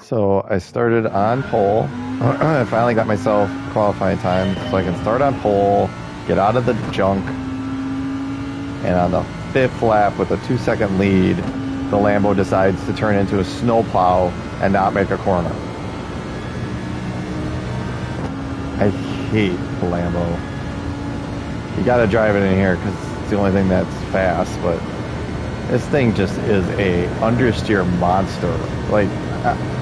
So I started on pole. I finally got myself qualifying time so I can start on pole, get out of the junk, and on the fifth lap with a 2-second lead, the Lambo decides to turn into a snowplow and not make a corner. I hate the Lambo. You gotta drive it in here because it's the only thing that's fast, but this thing just is a understeer monster. Like,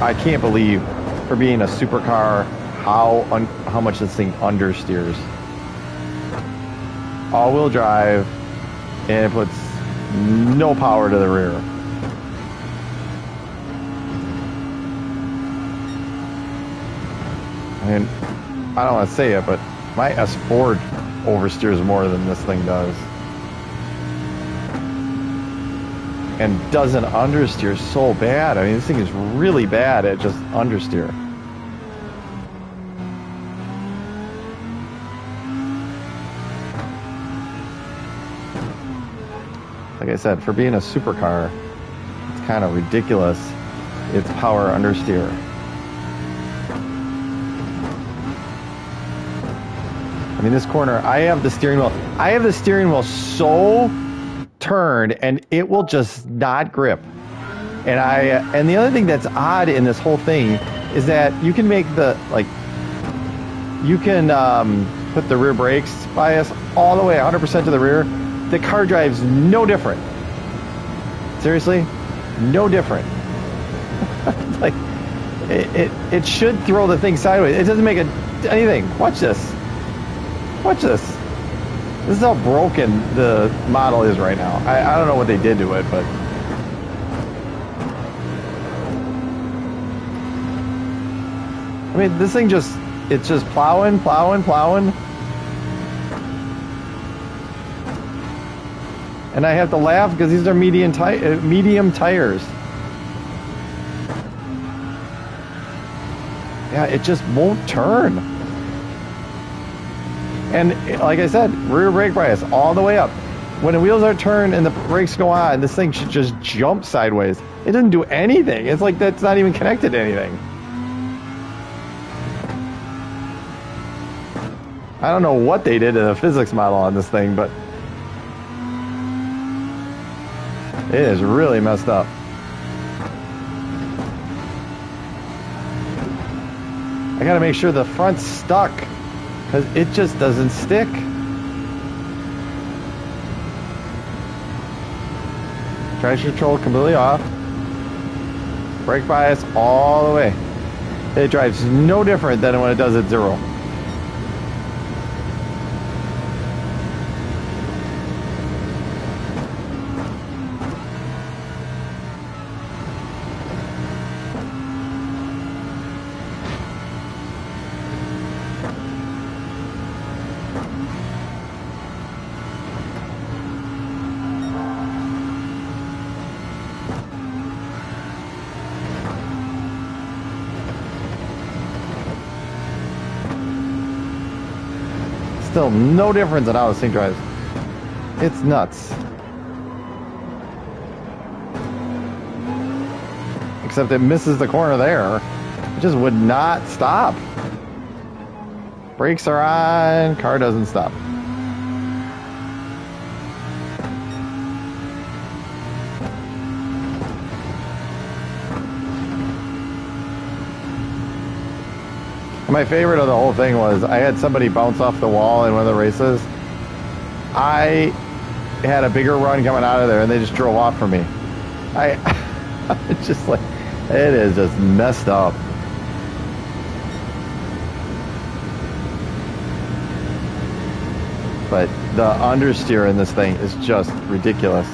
I can't believe, for being a supercar, how much this thing understeers. All-wheel drive, and it puts no power to the rear. I mean, I don't want to say it, but my S4 oversteers more than this thing does. And doesn't understeer so bad. I mean, this thing is really bad at just understeer. Like I said, for being a supercar, it's kind of ridiculous. It's power understeer. I mean, this corner, I have the steering wheel so turned and it will just not grip. And the other thing that's odd in this whole thing is that you can make you can put the rear brakes bias all the way 100% to the rear. The car drives no different. Seriously, no different. Like, it should throw the thing sideways. It doesn't make anything. Watch this. Watch this. This is how broken the model is right now. I don't know what they did to it, but I mean, this thing it's just plowing. And I have to laugh because these are medium tires. Yeah, it just won't turn. And like I said, rear brake bias all the way up. When the wheels are turned and the brakes go on, this thing should just jump sideways. It doesn't do anything. It's like that's not even connected to anything. I don't know what they did to the physics model on this thing, but it is really messed up. I gotta make sure the front's stuck because it just doesn't stick. Traction control completely off. Brake bias all the way. It drives no different than when it does at 0. Still no difference in how this thing drives. It's nuts. Except it misses the corner there. It just would not stop. Brakes are on, car doesn't stop. My favorite of the whole thing was I had somebody bounce off the wall in one of the races. I had a bigger run coming out of there and they just drove off from me. It's just like, it is just messed up. But the understeer in this thing is just ridiculous.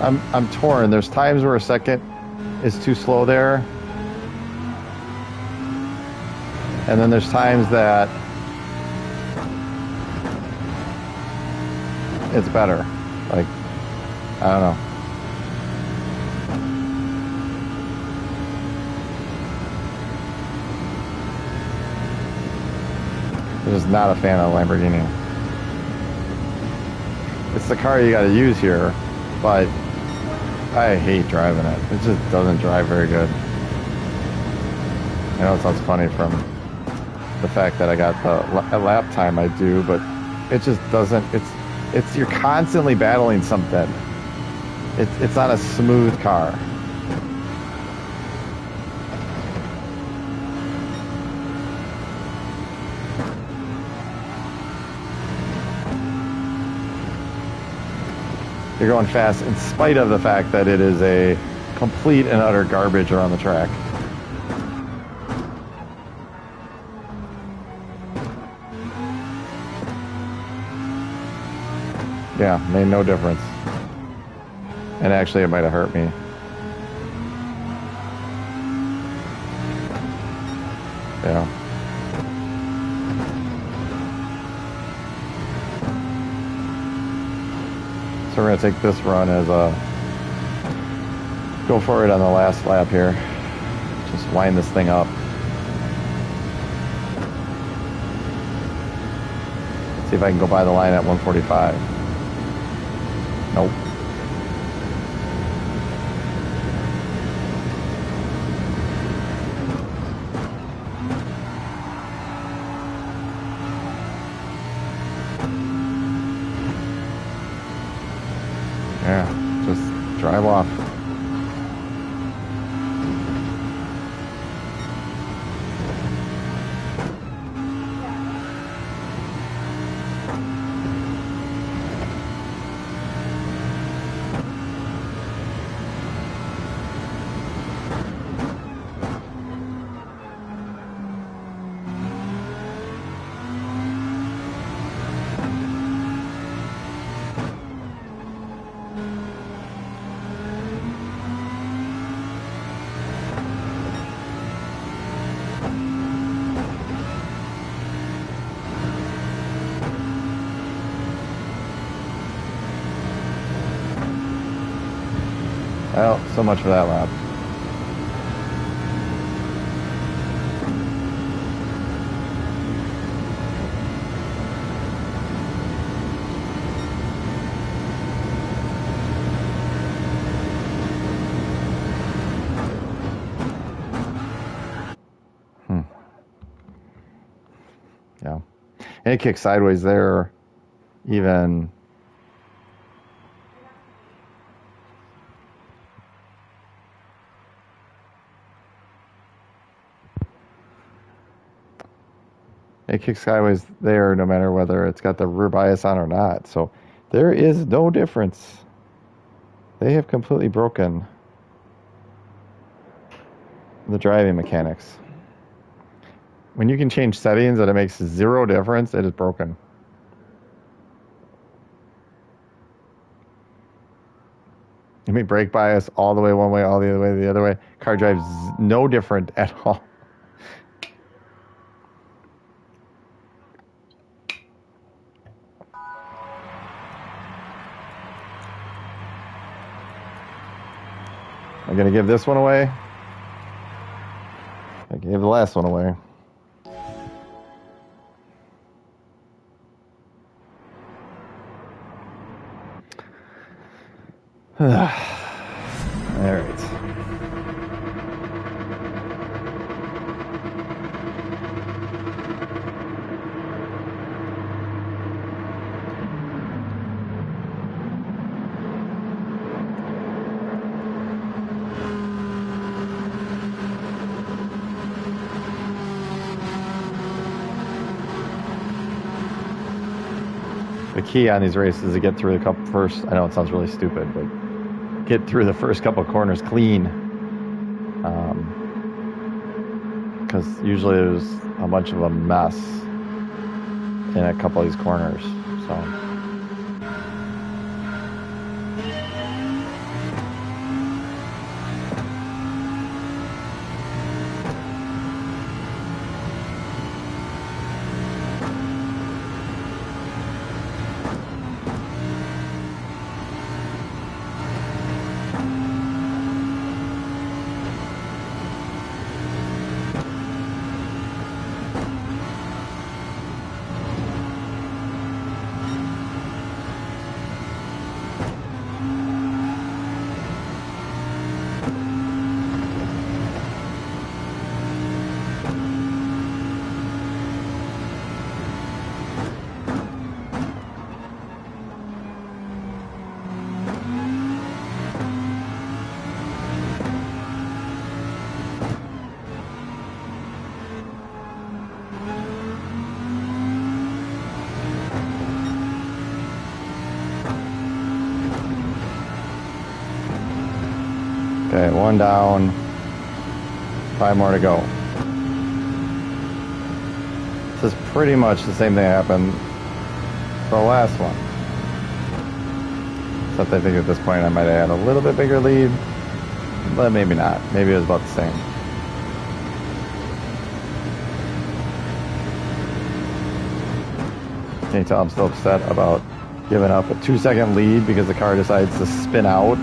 I'm torn. There's times where a second is too slow there, and then there's times that it's better. Like, I don't know. I'm just not a fan of Lamborghini. It's the car you got to use here, but I hate driving it. It just doesn't drive very good. I know it sounds funny from the fact that I got the lap time I do, but it just doesn't. It's you're constantly battling something. It's not a smooth car. You're going fast in spite of the fact that it is a complete and utter garbage around the track. Yeah, made no difference. And actually, it might have hurt me. Yeah. So we're going to take this run as a go for it on the last lap here. Just wind this thing up. See if I can go by the line at 145. Nope. Yeah, just drive off. Well, so much for that lap. Yeah. And it kicks sideways there, even. It kicks sideways there no matter whether it's got the rear bias on or not. So there is no difference. They have completely broken the driving mechanics. When you can change settings and it makes zero difference, it is broken. You make brake bias all the way one way, all the other way, the other way. Car drives no different at all. I'm going to give this one away. I gave the last one away. All right. The key on these races is to get through the couple first. I know it sounds really stupid, but get through the first couple corners clean. Because usually there's a bunch of a mess in a couple of these corners. So Okay, 1 down. 5 more to go. This is pretty much the same thing that happened for the last one. Except I think at this point I might have had a little bit bigger lead, but maybe not. Maybe it was about the same. Can you tell I'm still upset about giving up a 2-second lead because the car decides to spin out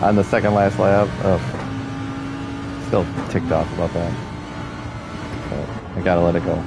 on the second last lap? Ugh. Still ticked off about that. But I gotta let it go.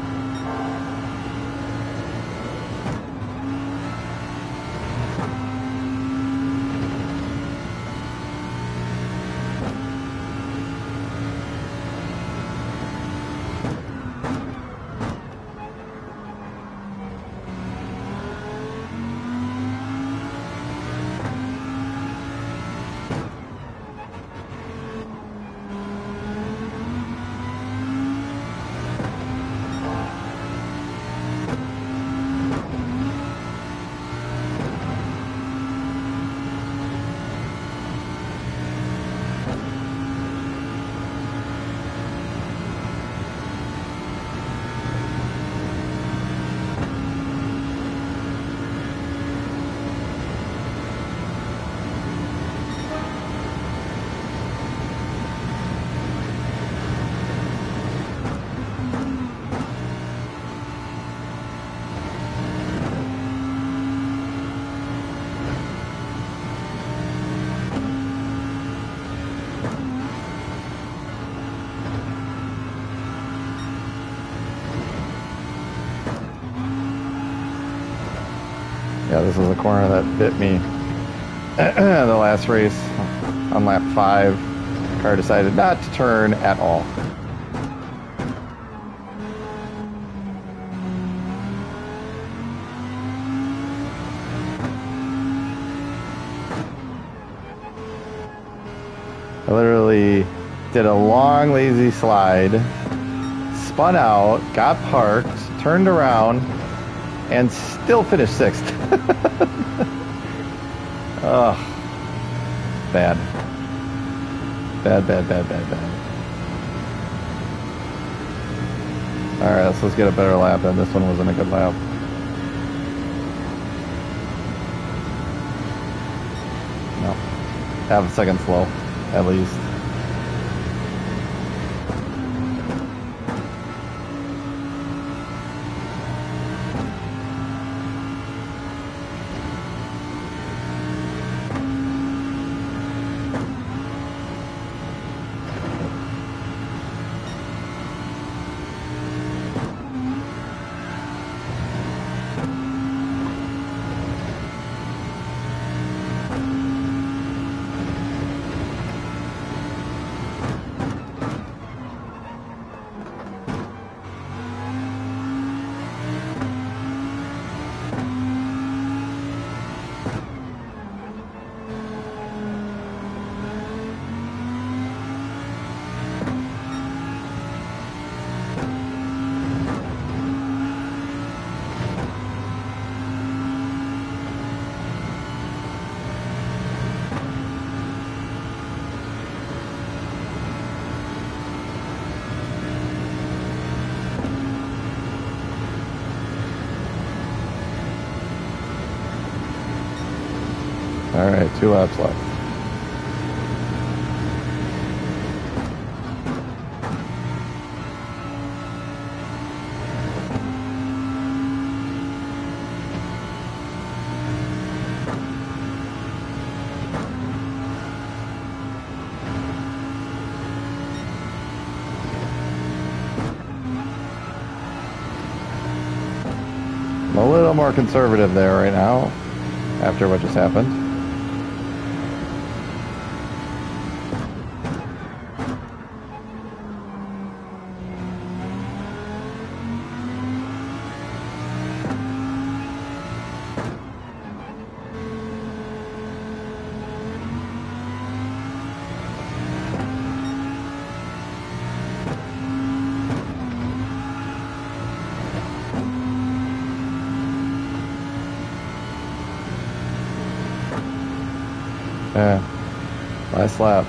Yeah, this is a corner that bit me the last race on lap 5. The car decided not to turn at all. I literally did a long lazy slide, spun out, got parked, turned around, and still finished 6th. Ugh. Bad. Bad. Alright, let's get a better lap then. This one wasn't a good lap. No. Half a second slow, at least. All right, 2 laps left. I'm a little more conservative there right now after what just happened. Last lap.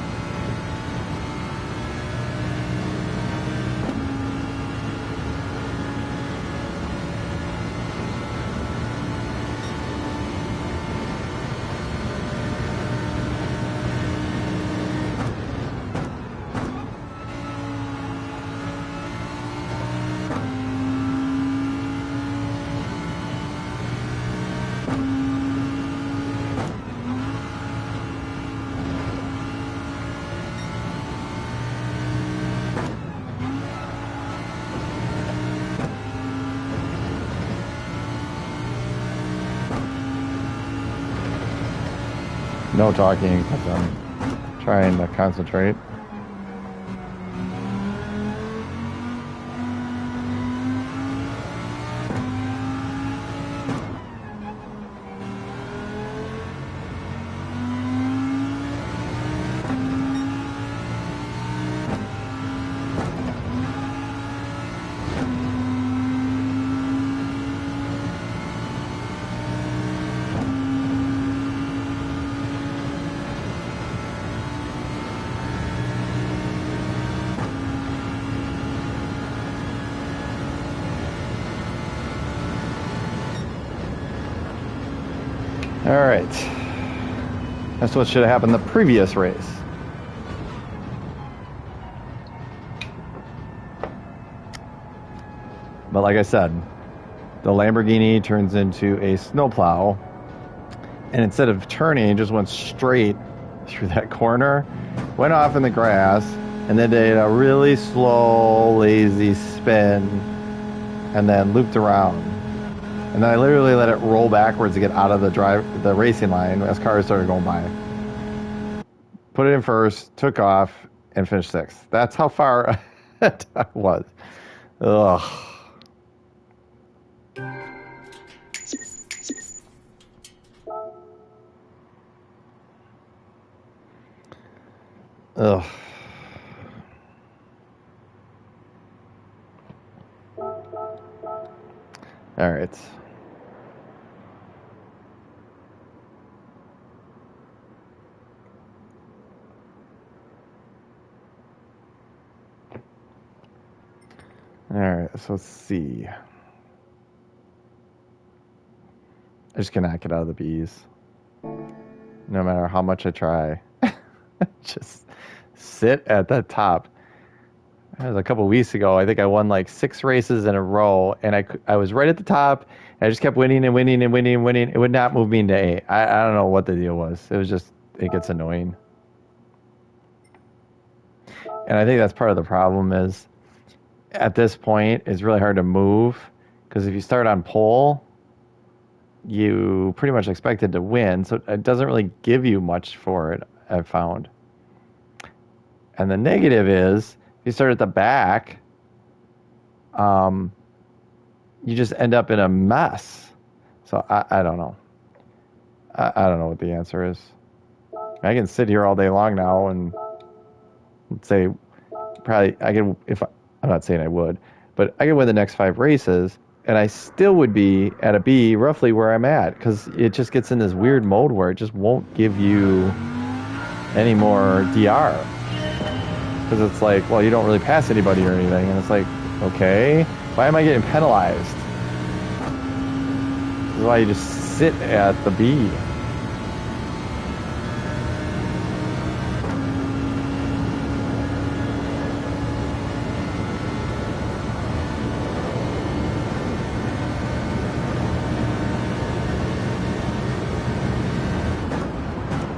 No talking because I'm trying to concentrate. All right. That's what should have happened the previous race. But like I said, the Lamborghini turns into a snowplow, and instead of turning, it just went straight through that corner, went off in the grass, and then did a really slow, lazy spin, and then looped around. And then I literally let it roll backwards to get out of the racing line as cars started going by. Put it in first, took off, and finished sixth. That's how far I was. Ugh. Ugh. All right. All right, so let's see. I just cannot get out of the B's. No matter how much I try. Just sit at the top. That was a couple weeks ago. I think I won like 6 races in a row, and I was right at the top, and I just kept winning and winning and winning and winning. It would not move me into A. I don't know what the deal was. It was just, it gets annoying. And I think that's part of the problem is, at this point, it's really hard to move, because if you start on pole, you pretty much expected to win, so it doesn't really give you much for it, I've found. And the negative is, if you start at the back, you just end up in a mess. So I don't know. I don't know what the answer is. I can sit here all day long now and say, probably, I could, I'm not saying I would, but I could win the next 5 races, and I still would be at a B roughly where I'm at, because it just gets in this weird mode where it just won't give you any more DR. Because it's like, well, you don't really pass anybody or anything, and it's like, okay, why am I getting penalized? This is why you just sit at the B.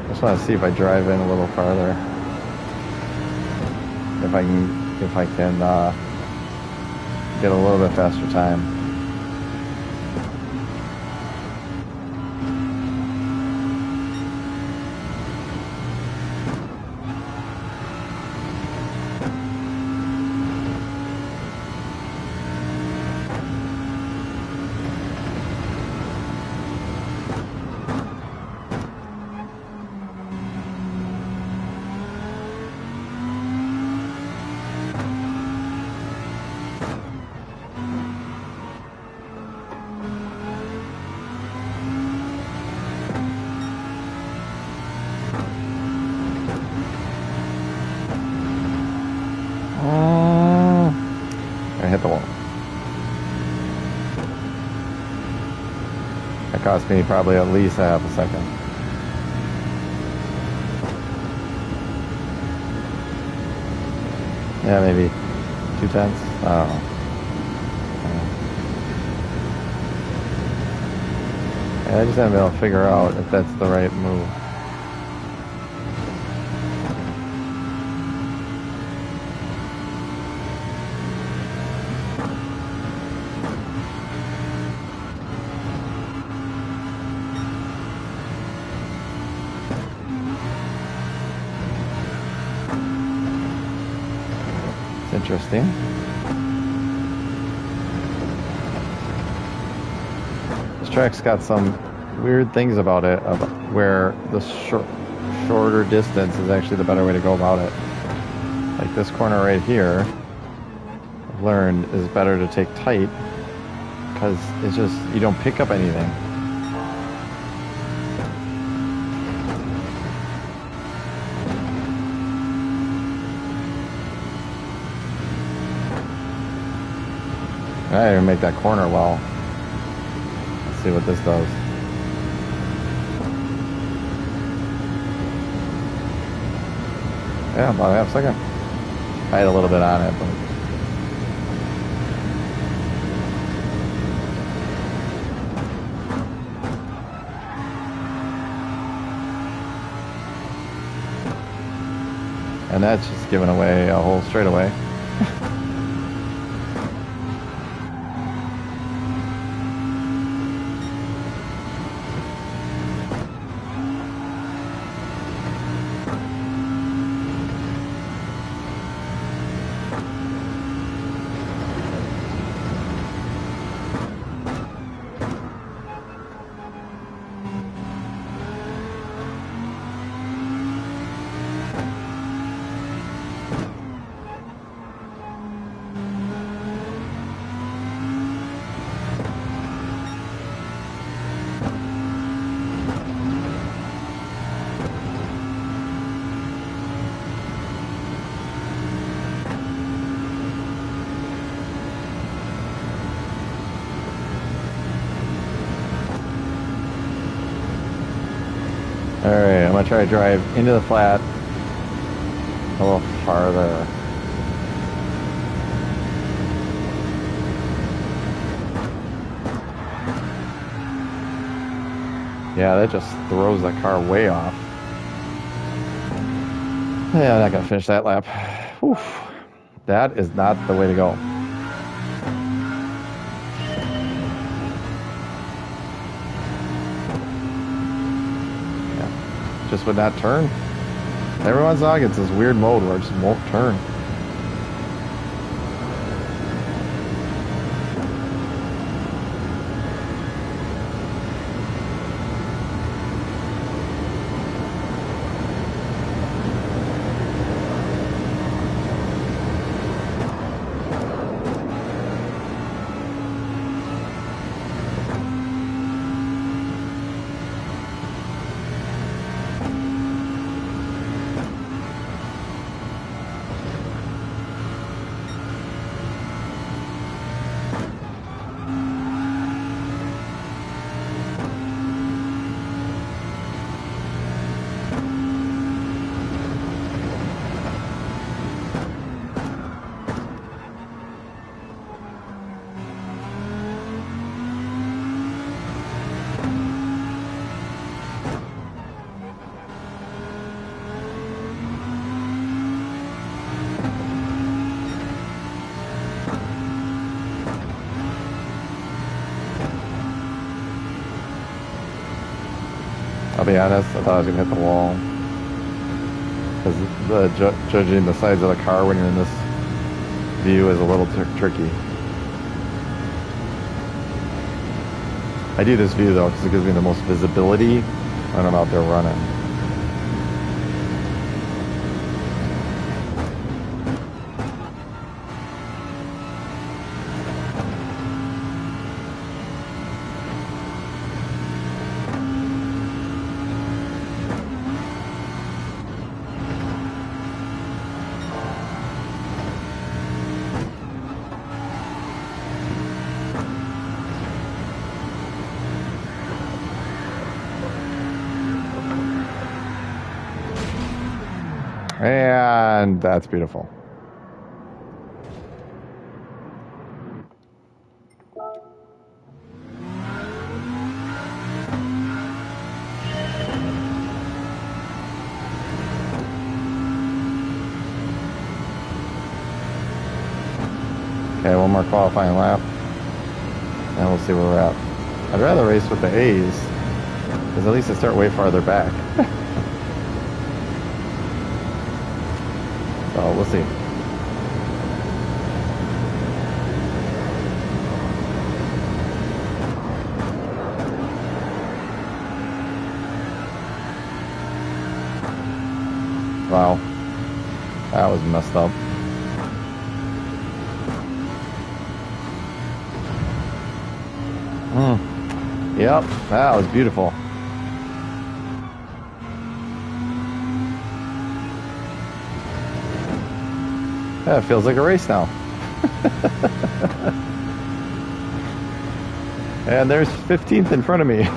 I just want to see if I drive in a little farther. If I can get a little bit faster time. cost me probably at least a half a second. Yeah, maybe 2/10. I don't know. I just haven't been able to figure out if that's the right move. It's interesting. This track's got some weird things about it, where the shorter distance is actually the better way to go about it. Like this corner right here, I've learned is better to take tight because it's just, you don't pick up anything. I didn't even make that corner well. Let's see what this does. Yeah, about a half second. I had a little bit on it, but and that's just giving away a whole straightaway. Alright, I'm going to try to drive into the flat a little farther. Yeah, that just throws the car way off. Yeah, I'm not going to finish that lap. Oof. That is not the way to go. Just would not turn. Every once in a while gets this weird mode where it just won't turn. I'll be honest, I thought I was going to hit the wall. Because judging the size of the car when you're in this view is a little tricky. I do this view though because it gives me the most visibility when I'm out there running. And that's beautiful. Okay, one more qualifying lap, and we'll see where we're at. I'd rather race with the A's, because at least I start way farther back. So we'll see. Wow, that was messed up. Yep, that was beautiful. Yeah, it feels like a race now. And there's 15th in front of me.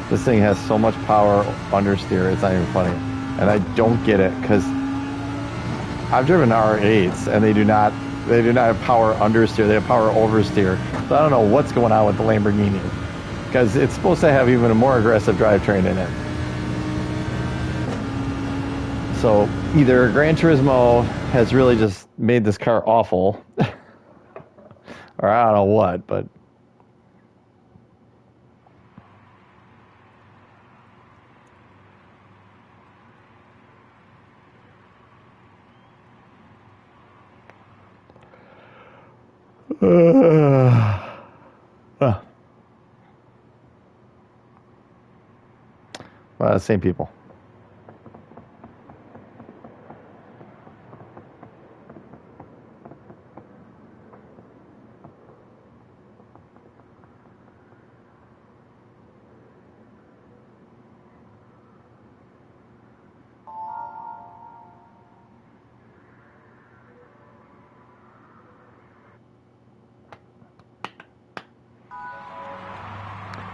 This thing has so much power understeer, it's not even funny. And I don't get it, because I've driven R8s and they do not have power understeer, they have power oversteer. So I don't know what's going on with the Lamborghini, because it's supposed to have even a more aggressive drivetrain in it. So either Gran Turismo has really just made this car awful, or I don't know what, but same people.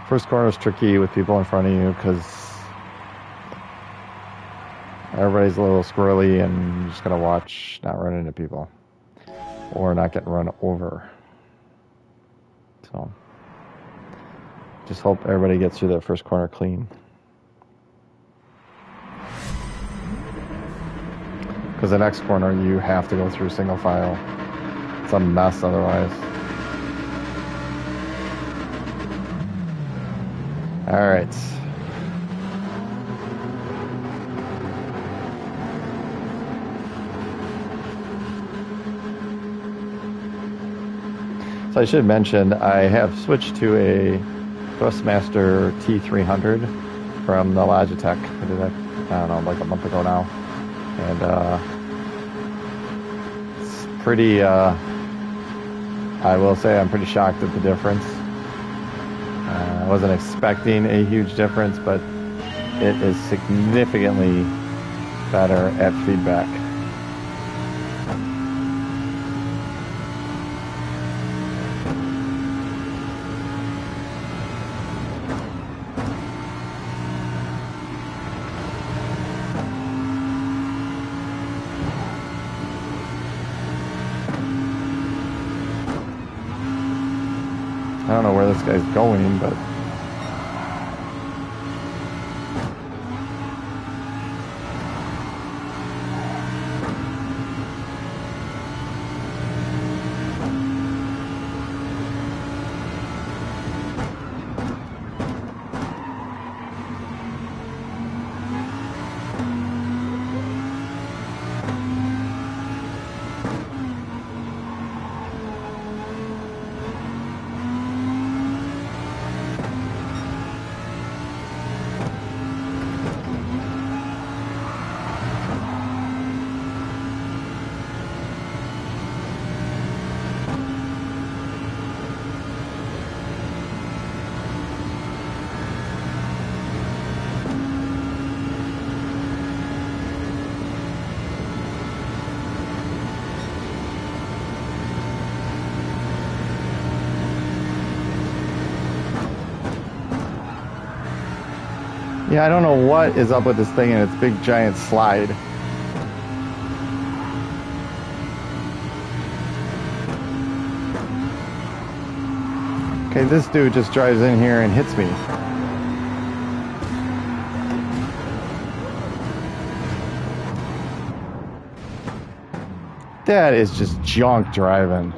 First corner is tricky with people in front of you because everybody's a little squirrely and you just gotta watch not run into people or not getting run over. So just hope everybody gets through that first corner clean. Because the next corner you have to go through single file. It's a mess otherwise. All right. So I should mention I have switched to a Thrustmaster T300 from the Logitech. I did that, I don't know, like a month ago now. And it's pretty, I will say I'm pretty shocked at the difference. I wasn't expecting a huge difference, but it is significantly better at feedback. I don't know where this guy's going, but Yeah, I don't know what is up with this thing and its big giant slide. Okay, this dude just drives in here and hits me. That is just junk driving.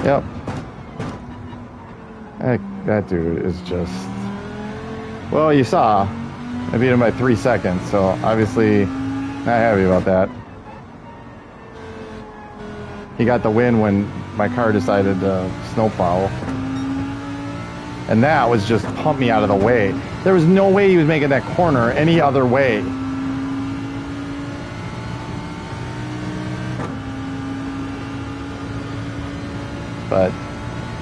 Yep. That dude is just... Well, you saw. I beat him by 3 seconds, so obviously not happy about that. He got the win when my car decided to snowplow. And that was just pump me out of the way. There was no way he was making that corner any other way. But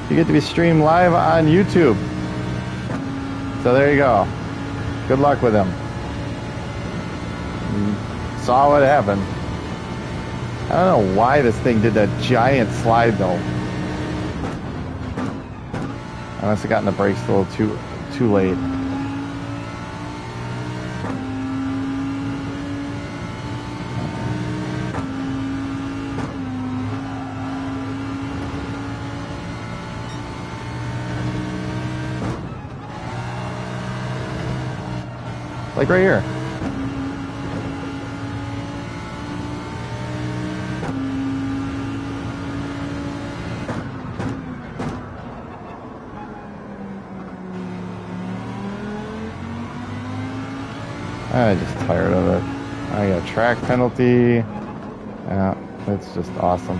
you get to be streamed live on YouTube. So there you go. Good luck with him. Saw what happened. I don't know why this thing did that giant slide though. I must have gotten the brakes a little too late. Like right here. I'm just tired of it. I got a track penalty. Yeah, it's just awesome.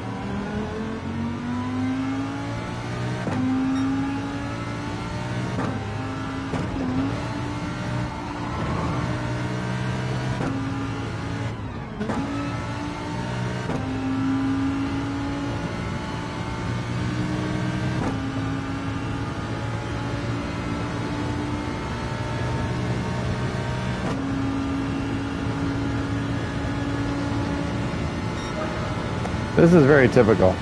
This is very typical.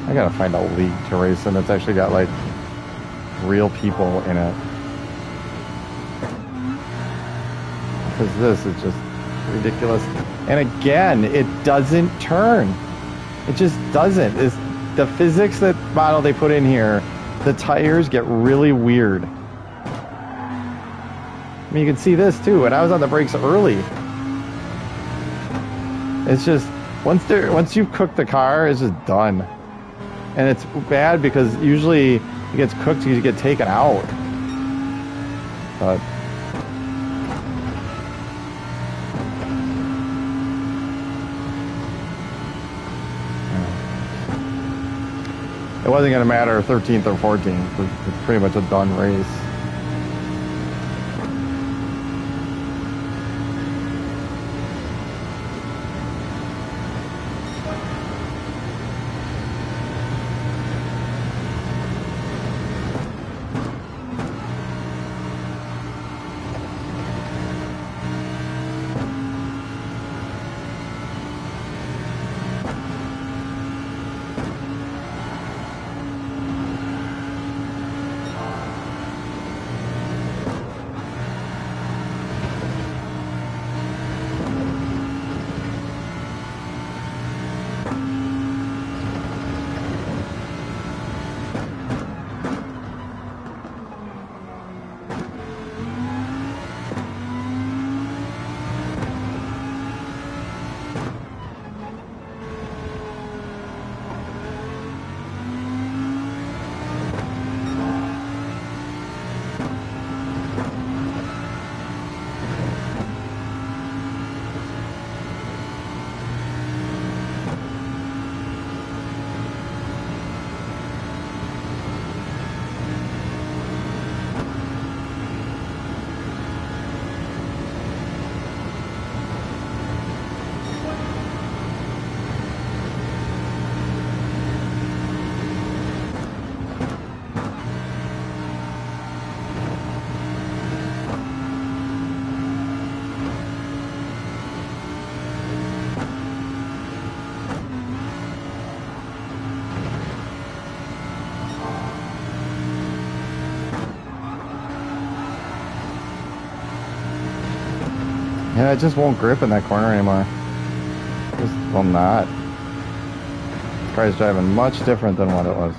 I gotta find a league to race in that's actually got like real people in it. Because this is just ridiculous. And again, it doesn't turn. It just doesn't. It's the physics that model they put in here, the tires get really weird. I mean, you can see this too, and I was on the brakes early. It's just, once you've cooked the car, it's just done. And it's bad because usually it gets cooked, you get taken out. But it wasn't going to matter 13th or 14th. It's pretty much a done race. I just won't grip in that corner anymore. Just will not. This car's driving much different than what it was.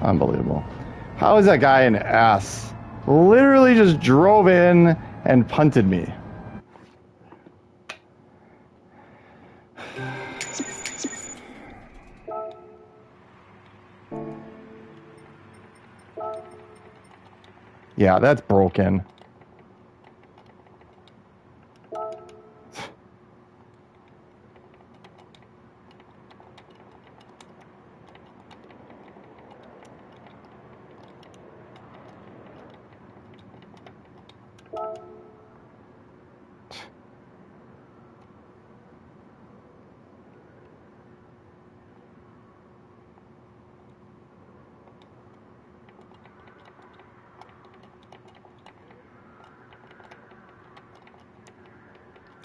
Unbelievable. How is that guy an ass? Literally just drove in and punted me. Yeah, that's broken.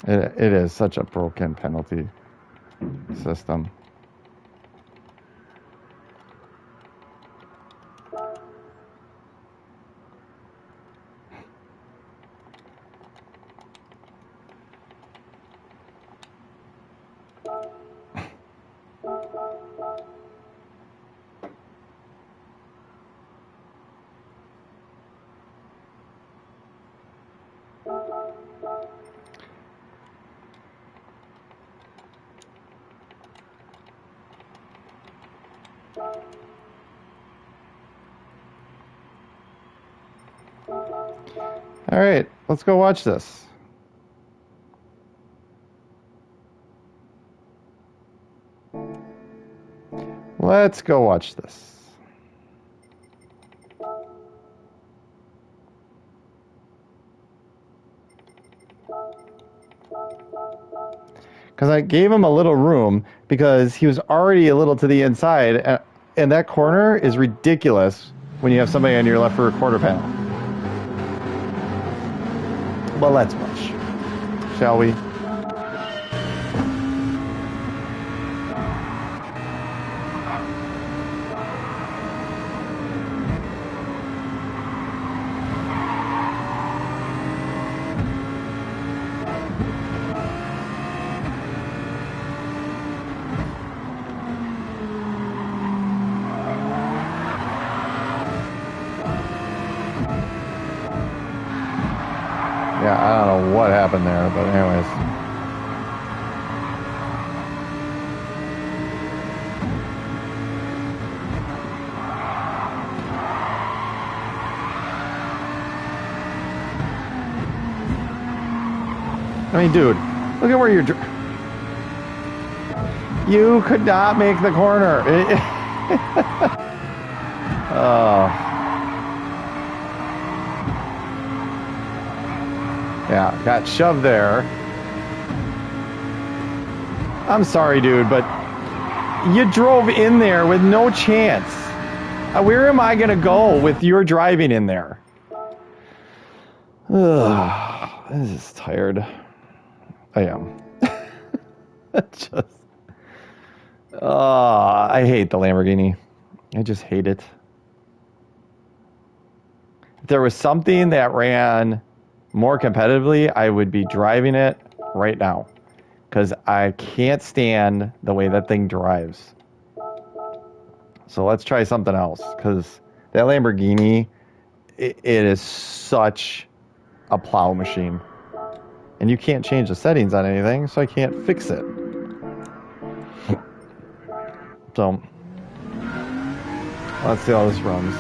It is such a broken penalty system. All right, let's go watch this. Let's go watch this. Because I gave him a little room because he was already a little to the inside, and that corner is ridiculous when you have somebody on your left rear quarter panel. Well, let's watch, shall we? Yeah, I don't know what happened there, but anyways. I mean, dude, look at where you're... You could not make the corner. Oh. Yeah, got shoved there. I'm sorry, dude, but you drove in there with no chance. Where am I going to go with your driving in there? Ugh, this is tired. I am. I hate the Lamborghini. I just hate it. If there was something that ran more competitively, I would be driving it right now. Because I can't stand the way that thing drives. So let's try something else. Because that Lamborghini, it is such a plow machine. And you can't change the settings on anything, so I can't fix it. So, let's see how this runs.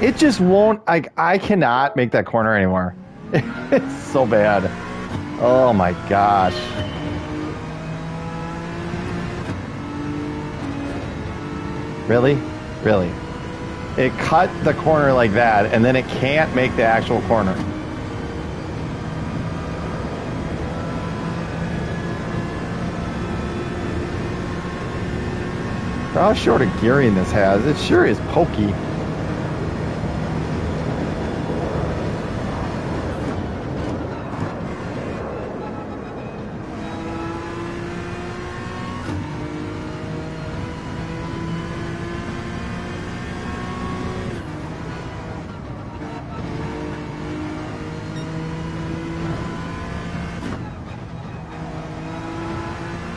It just won't, like, I cannot make that corner anymore. It's so bad. Oh my gosh. Really? Really? It cut the corner like that, and then it can't make the actual corner. How short of gearing this has. It sure is pokey.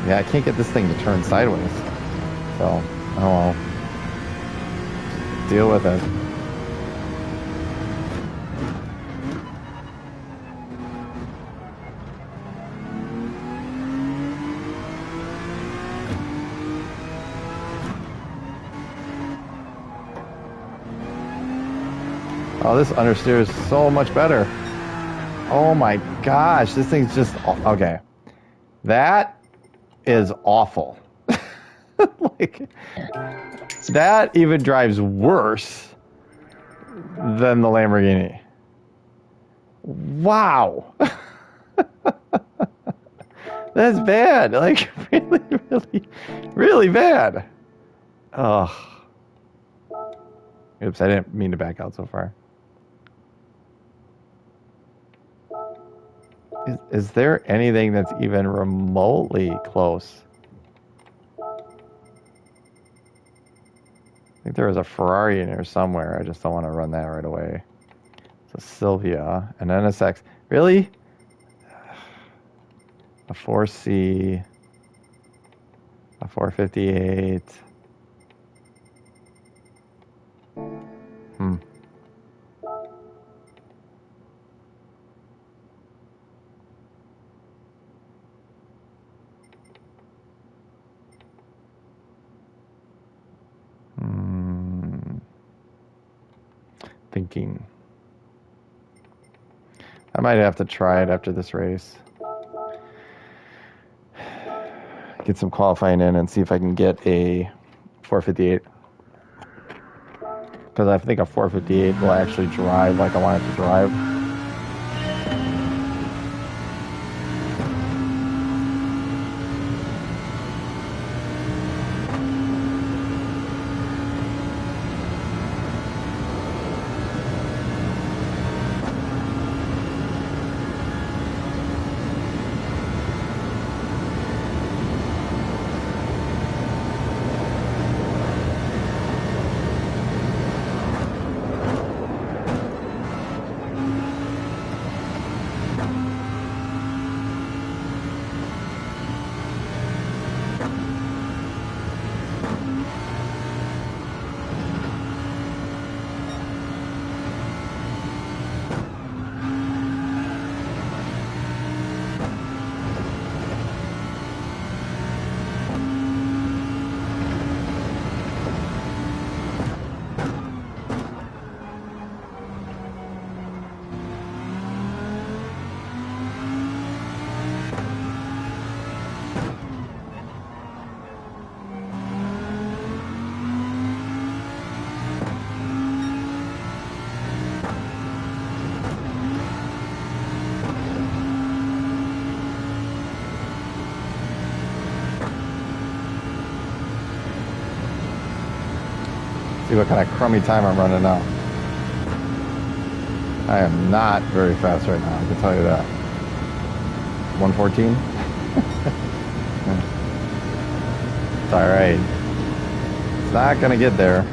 Yeah, I can't get this thing to turn sideways. So, oh well. Deal with it. Oh, this understeer is so much better. Oh my gosh, this thing's just... Okay. That is awful. Like, that even drives worse than the Lamborghini. Wow. That's bad. Like, really bad. Ugh. Oops, I didn't mean to back out so far. Is there anything that's even remotely close? I think there was a Ferrari in here somewhere. I just don't want to run that right away. So Sylvia, an NSX. Really? A 4C, a 458. Thinking. I might have to try it after this race. Get some qualifying in and see if I can get a 458. Because I think a 458 will actually drive like I want it to drive. See what kind of crummy time I'm running now. I am not very fast right now, I can tell you that. 114? It's alright. It's not gonna get there.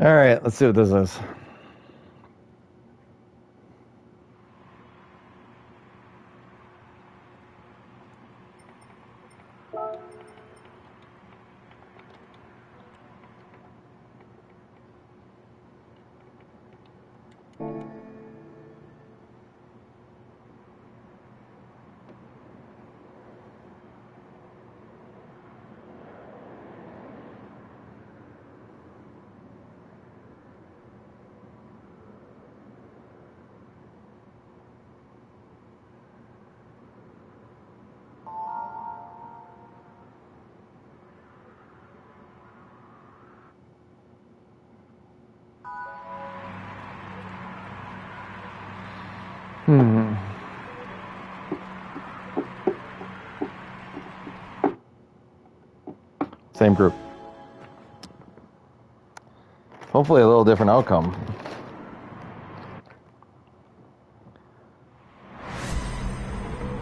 All right, let's see what this is. Same group. Hopefully a little different outcome.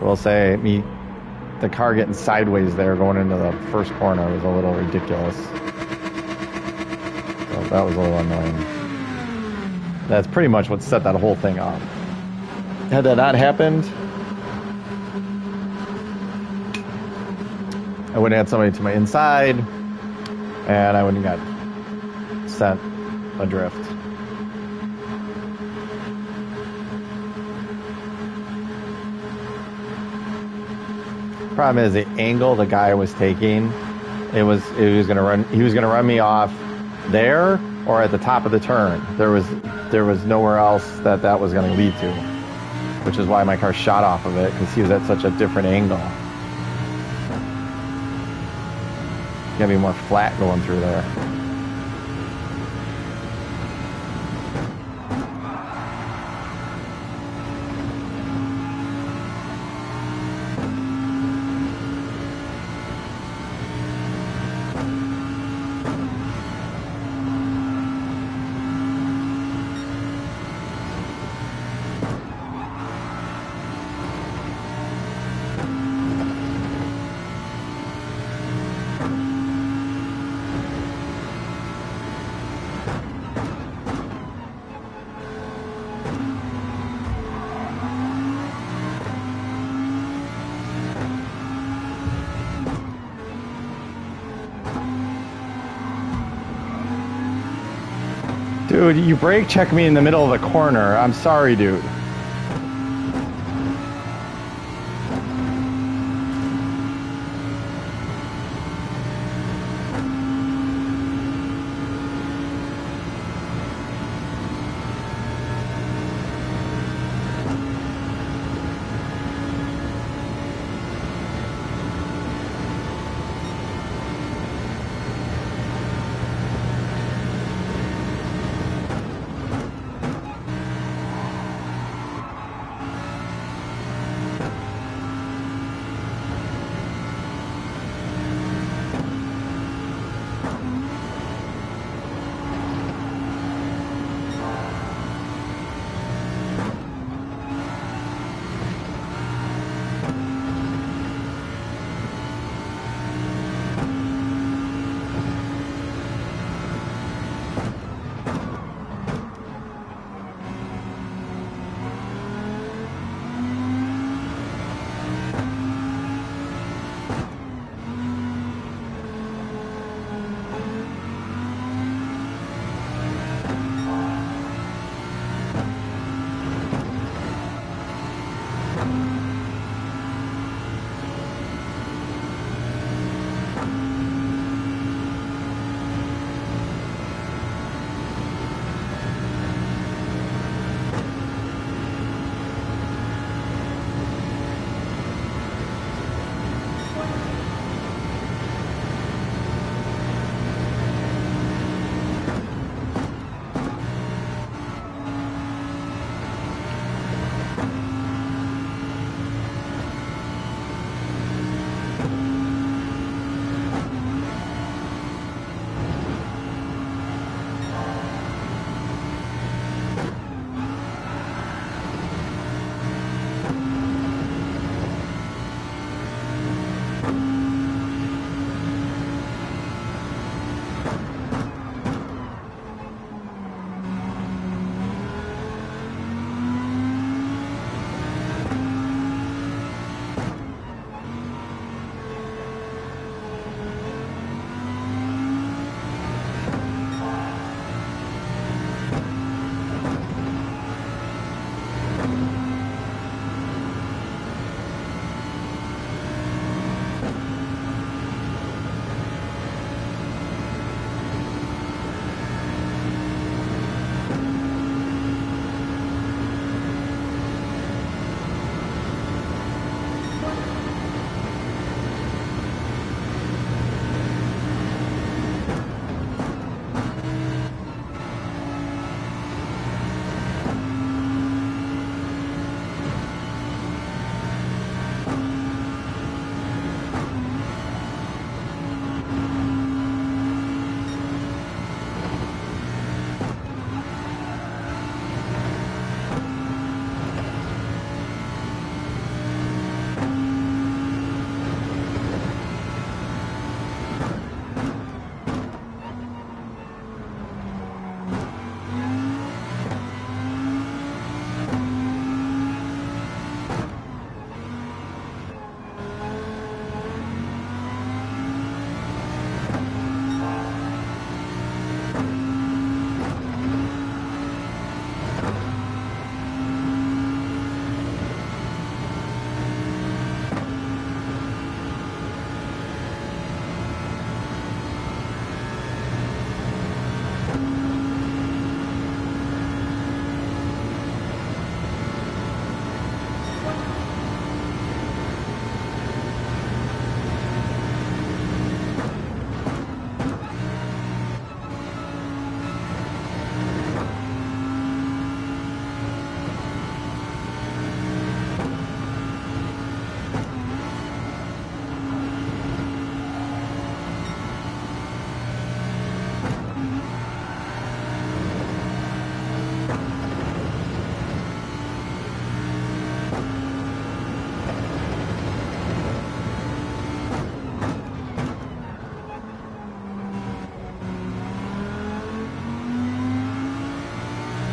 I will say, the car getting sideways there going into the first corner was a little ridiculous. So that was a little annoying. That's pretty much what set that whole thing off. Had that not happened, I would have had somebody to my inside, and I wouldn't have got sent adrift. Problem is the angle the guy was taking. He was gonna run me off there or at the top of the turn. There was nowhere else that was gonna lead to, which is why my car shot off of it, because he was at such a different angle. Gonna be more flat going through there. Dude, you brake check me in the middle of the corner. I'm sorry, dude.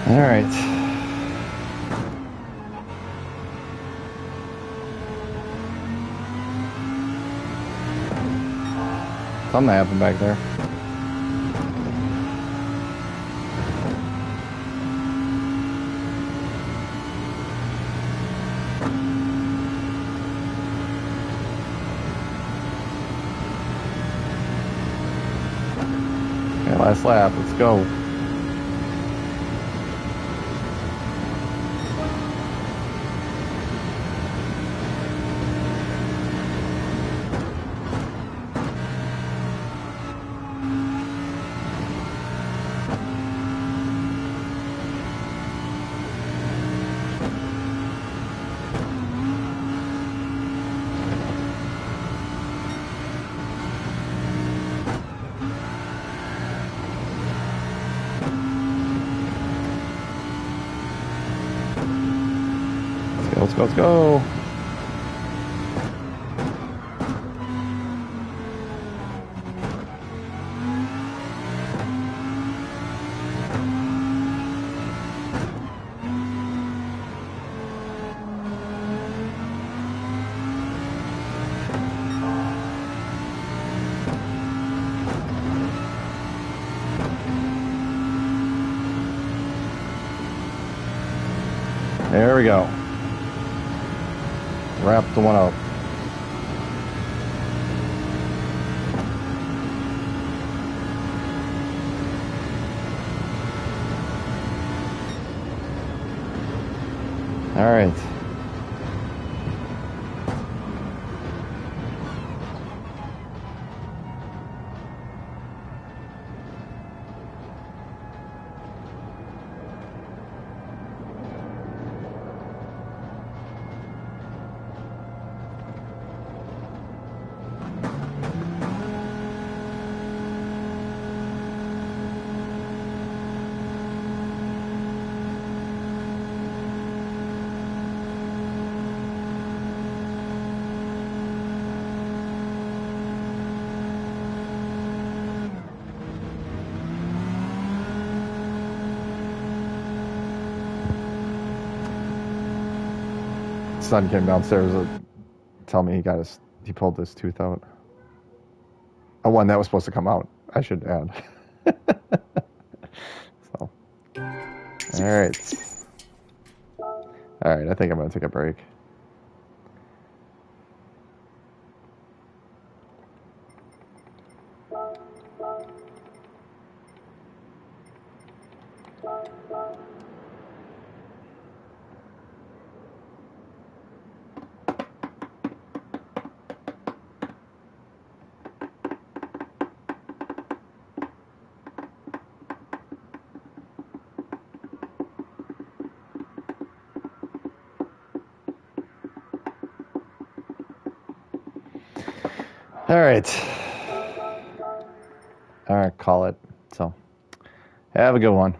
All right. Something happened back there. Okay, last lap. Let's go. Let's go, let's go. There we go. Wrap the one up. All right. Son came downstairs to tell me he pulled his tooth out. A one that was supposed to come out, I should add. So, all right. All right, I think I'm going to take a break. All right. All right, call it. So, have a good one.